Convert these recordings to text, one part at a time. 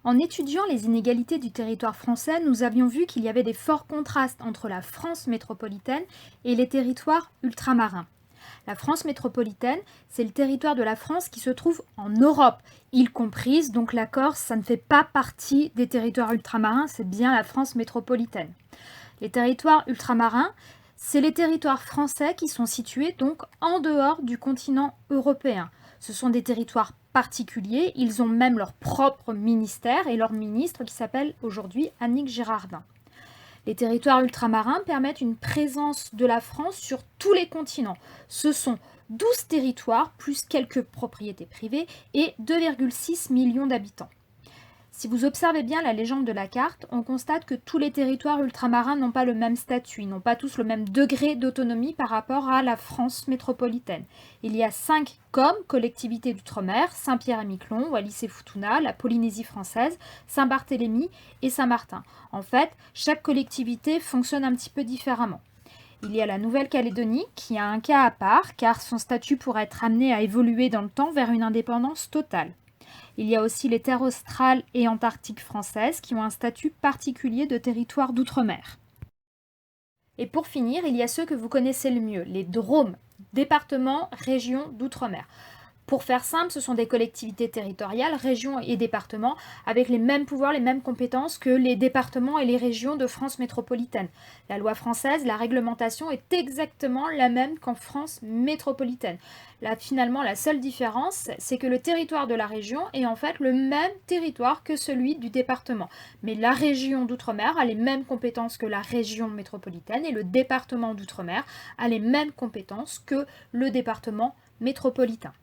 En étudiant les inégalités du territoire français, nous avions vu qu'il y avait des forts contrastes entre la France métropolitaine et les territoires ultramarins. La France métropolitaine, c'est le territoire de la France qui se trouve en Europe, y comprise, donc la Corse, ça ne fait pas partie des territoires ultramarins, c'est bien la France métropolitaine. Les territoires ultramarins, c'est les territoires français qui sont situés donc en dehors du continent européen. Ce sont des territoires particuliers, ils ont même leur propre ministère et leur ministre qui s'appelle aujourd'hui Annick Girardin. Les territoires ultramarins permettent une présence de la France sur tous les continents. Ce sont 12 territoires, plus quelques propriétés privées, et 2,6 millions d'habitants. Si vous observez bien la légende de la carte, on constate que tous les territoires ultramarins n'ont pas le même statut, ils n'ont pas tous le même degré d'autonomie par rapport à la France métropolitaine. Il y a 5 COM, collectivités d'outre-mer, Saint-Pierre-et-Miquelon, Wallis-et-Futuna, la Polynésie française, Saint-Barthélemy et Saint-Martin. En fait, chaque collectivité fonctionne un petit peu différemment. Il y a la Nouvelle-Calédonie qui a un cas à part car son statut pourrait être amené à évoluer dans le temps vers une indépendance totale. Il y a aussi les terres australes et antarctiques françaises qui ont un statut particulier de territoire d'outre-mer. Et pour finir, il y a ceux que vous connaissez le mieux, les DROM, départements, régions d'outre-mer. Pour faire simple, ce sont des collectivités territoriales, régions et départements, avec les mêmes pouvoirs, les mêmes compétences que les départements et les régions de France métropolitaine. La loi française, la réglementation est exactement la même qu'en France métropolitaine. Là, finalement, la seule différence, c'est que le territoire de la région est en fait le même territoire que celui du département. Mais la région d'outre-mer a les mêmes compétences que la région métropolitaine et le département d'outre-mer a les mêmes compétences que le département métropolitain.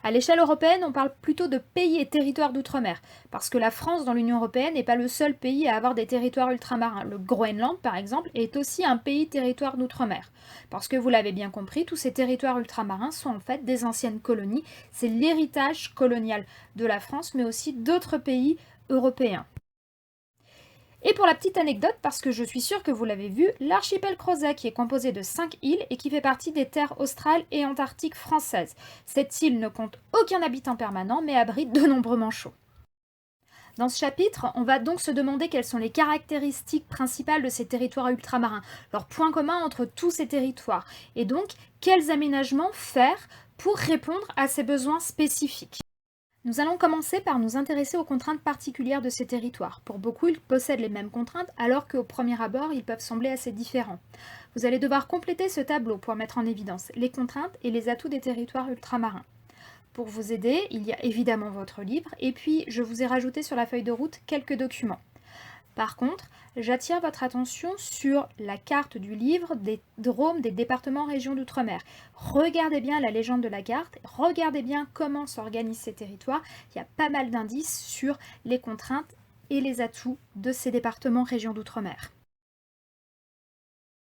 À l'échelle européenne, on parle plutôt de pays et territoires d'outre-mer, parce que la France dans l'Union européenne n'est pas le seul pays à avoir des territoires ultramarins. Le Groenland, par exemple, est aussi un pays-territoire d'outre-mer. Parce que vous l'avez bien compris, tous ces territoires ultramarins sont en fait des anciennes colonies. C'est l'héritage colonial de la France, mais aussi d'autres pays européens. Et pour la petite anecdote, parce que je suis sûre que vous l'avez vu, l'archipel Crozet qui est composé de 5 îles et qui fait partie des terres australes et antarctiques françaises. Cette île ne compte aucun habitant permanent mais abrite de nombreux manchots. Dans ce chapitre, on va donc se demander quelles sont les caractéristiques principales de ces territoires ultramarins, leurs points communs entre tous ces territoires, et donc quels aménagements faire pour répondre à ces besoins spécifiques. Nous allons commencer par nous intéresser aux contraintes particulières de ces territoires. Pour beaucoup, ils possèdent les mêmes contraintes, alors qu'au premier abord, ils peuvent sembler assez différents. Vous allez devoir compléter ce tableau pour mettre en évidence les contraintes et les atouts des territoires ultramarins. Pour vous aider, il y a évidemment votre livre, et puis je vous ai rajouté sur la feuille de route quelques documents. Par contre, j'attire votre attention sur la carte du livre des DROM, des départements régions d'outre-mer. Regardez bien la légende de la carte, regardez bien comment s'organisent ces territoires. Il y a pas mal d'indices sur les contraintes et les atouts de ces départements régions d'outre-mer.